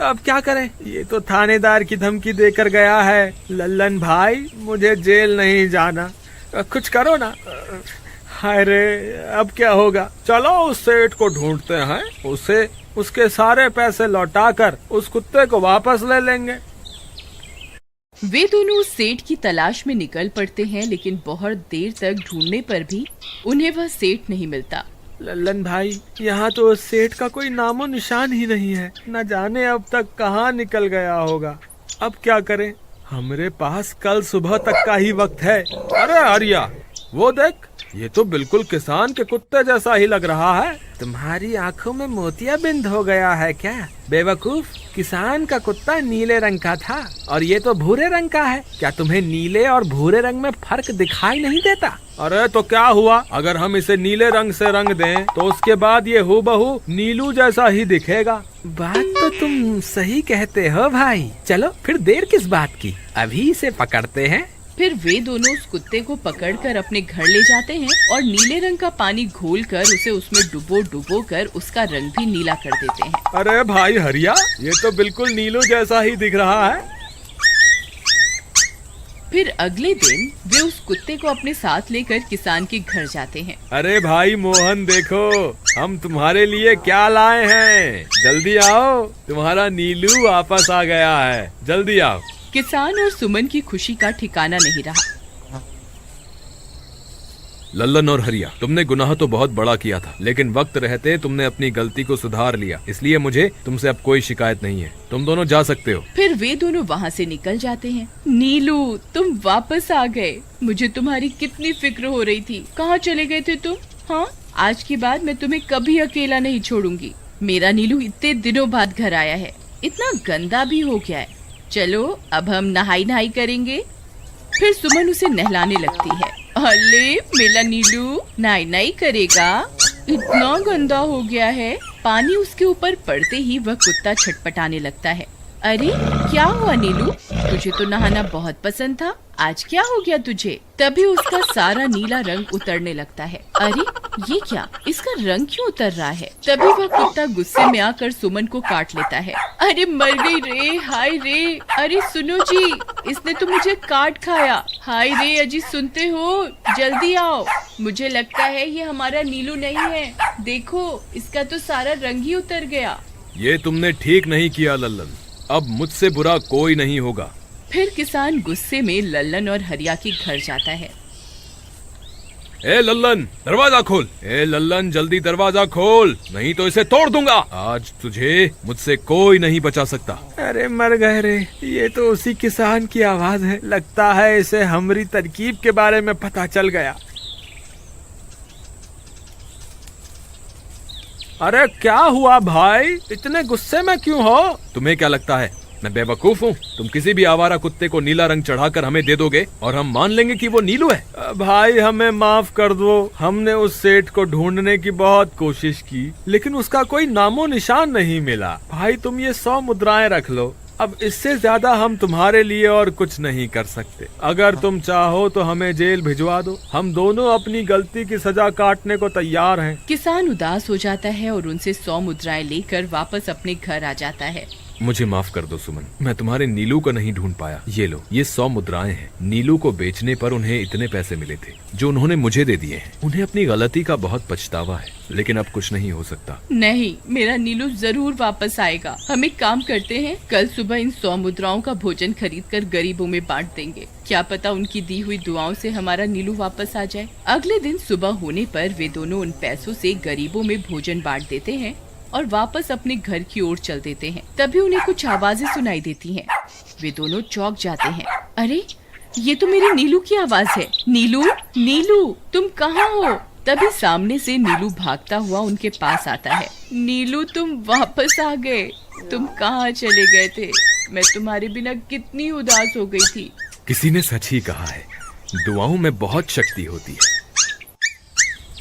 अब क्या करें? ये तो थानेदार की धमकी देकर गया है। लल्लन भाई, मुझे जेल नहीं जाना, कुछ करो ना। हाय रे, अब क्या होगा? चलो उस सेठ को ढूंढते हैं, उसे उसके सारे पैसे लौटाकर उस कुत्ते को वापस ले लेंगे। वे दोनों उस सेठ की तलाश में निकल पड़ते हैं, लेकिन बहुत देर तक ढूंढने पर भी उन्हें वह सेठ नहीं मिलता। लल्लन भाई, यहाँ तो उस सेठ का कोई नामो निशान ही नहीं है। न जाने अब तक कहाँ निकल गया होगा। अब क्या करें? हमारे पास कल सुबह तक का ही वक्त है। अरे आर्या, वो देख, ये तो बिल्कुल किसान के कुत्ते जैसा ही लग रहा है। तुम्हारी आंखों में मोतियाबिंद हो गया है क्या बेवकूफ? किसान का कुत्ता नीले रंग का था और ये तो भूरे रंग का है। क्या तुम्हें नीले और भूरे रंग में फर्क दिखाई नहीं देता? अरे तो क्या हुआ, अगर हम इसे नीले रंग से रंग दें तो उसके बाद ये हूबहू नीलू जैसा ही दिखेगा। बात तो तुम सही कहते हो भाई। चलो फिर देर किस बात की, अभी इसे पकड़ते हैं। फिर वे दोनों उस कुत्ते को पकड़कर अपने घर ले जाते हैं और नीले रंग का पानी घोलकर उसे उसमें डुबो कर उसका रंग भी नीला कर देते हैं। अरे भाई हरिया, ये तो बिल्कुल नीलू जैसा ही दिख रहा है। फिर अगले दिन वे उस कुत्ते को अपने साथ लेकर किसान के घर जाते हैं। अरे भाई मोहन, देखो हम तुम्हारे लिए क्या लाए हैं। जल्दी आओ, तुम्हारा नीलू वापस आ गया है, जल्दी आओ। किसान और सुमन की खुशी का ठिकाना नहीं रहा। लल्लन और हरिया, तुमने गुनाह तो बहुत बड़ा किया था, लेकिन वक्त रहते तुमने अपनी गलती को सुधार लिया, इसलिए मुझे तुमसे अब कोई शिकायत नहीं है। तुम दोनों जा सकते हो। फिर वे दोनों वहाँ से निकल जाते हैं। नीलू, तुम वापस आ गए। मुझे तुम्हारी कितनी फिक्र हो रही थी। कहाँ चले गए थे तुम? हाँ, आज के बाद मैं तुम्हें कभी अकेला नहीं छोड़ूंगी। मेरा नीलू इतने दिनों बाद घर आया है, इतना गंदा भी हो गया है। चलो अब हम नहाई करेंगे। फिर सुमन उसे नहलाने लगती है। अले मेरा नीलू नहाई करेगा, इतना गंदा हो गया है। पानी उसके ऊपर पड़ते ही वह कुत्ता छटपटाने लगता है। अरे क्या हुआ नीलू, तुझे तो नहाना बहुत पसंद था, आज क्या हो गया तुझे? तभी उसका सारा नीला रंग उतरने लगता है। अरे ये क्या, इसका रंग क्यों उतर रहा है? तभी वह कुत्ता गुस्से में आकर सुमन को काट लेता है। अरे मर गई रे, हाय रे। अरे सुनो जी, इसने तो मुझे काट खाया। हाय रे अजी, सुनते हो? जल्दी आओ, मुझे लगता है ये हमारा नीलू नहीं है। देखो, इसका तो सारा रंग ही उतर गया। ये तुमने ठीक नहीं किया लल्लन, अब मुझसे बुरा कोई नहीं होगा। फिर किसान गुस्से में लल्लन और हरिया के घर जाता है। ए लल्लन, दरवाजा खोल। ए लल्लन, जल्दी दरवाजा खोल, नहीं तो इसे तोड़ दूंगा। आज तुझे मुझसे कोई नहीं बचा सकता। अरे मर गए रे, ये तो उसी किसान की आवाज है। लगता है इसे हमारी तरकीब के बारे में पता चल गया। अरे क्या हुआ भाई, इतने गुस्से में क्यों हो? तुम्हें क्या लगता है मैं बेवकूफ हूँ? तुम किसी भी आवारा कुत्ते को नीला रंग चढ़ाकर हमें दे दोगे और हम मान लेंगे कि वो नीलू है? भाई हमें माफ कर दो, हमने उस सेठ को ढूंढने की बहुत कोशिश की, लेकिन उसका कोई नामो निशान नहीं मिला। भाई तुम ये 100 मुद्राएं रख लो, अब इससे ज्यादा हम तुम्हारे लिए और कुछ नहीं कर सकते। अगर तुम चाहो तो हमें जेल भिजवा दो, हम दोनों अपनी गलती की सजा काटने को तैयार हैं। किसान उदास हो जाता है और उनसे 100 मुद्राएं लेकर वापस अपने घर आ जाता है। मुझे माफ कर दो सुमन, मैं तुम्हारे नीलू को नहीं ढूंढ पाया। ये लो, ये 100 मुद्राएं हैं। नीलू को बेचने पर उन्हें इतने पैसे मिले थे जो उन्होंने मुझे दे दिए हैं। उन्हें अपनी गलती का बहुत पछतावा है, लेकिन अब कुछ नहीं हो सकता। नहीं, मेरा नीलू जरूर वापस आएगा। हम एक काम करते हैं, कल सुबह इन 100 मुद्राओं का भोजन खरीदकर गरीबों में बांट देंगे। क्या पता उनकी दी हुई दुआओं से हमारा नीलू वापस आ जाए। अगले दिन सुबह होने पर वे दोनों उन पैसों से गरीबों में भोजन बांट देते हैं और वापस अपने घर की ओर चल देते हैं। तभी उन्हें कुछ आवाजें सुनाई देती हैं। वे दोनों चौंक जाते हैं। अरे ये तो मेरे नीलू की आवाज है। नीलू, नीलू तुम कहाँ हो? तभी सामने से नीलू भागता हुआ उनके पास आता है। नीलू तुम वापस आ गए, तुम कहाँ चले गए थे? मैं तुम्हारे बिना कितनी उदास हो गई थी। किसी ने सच ही कहा है, दुआओं में बहुत शक्ति होती है।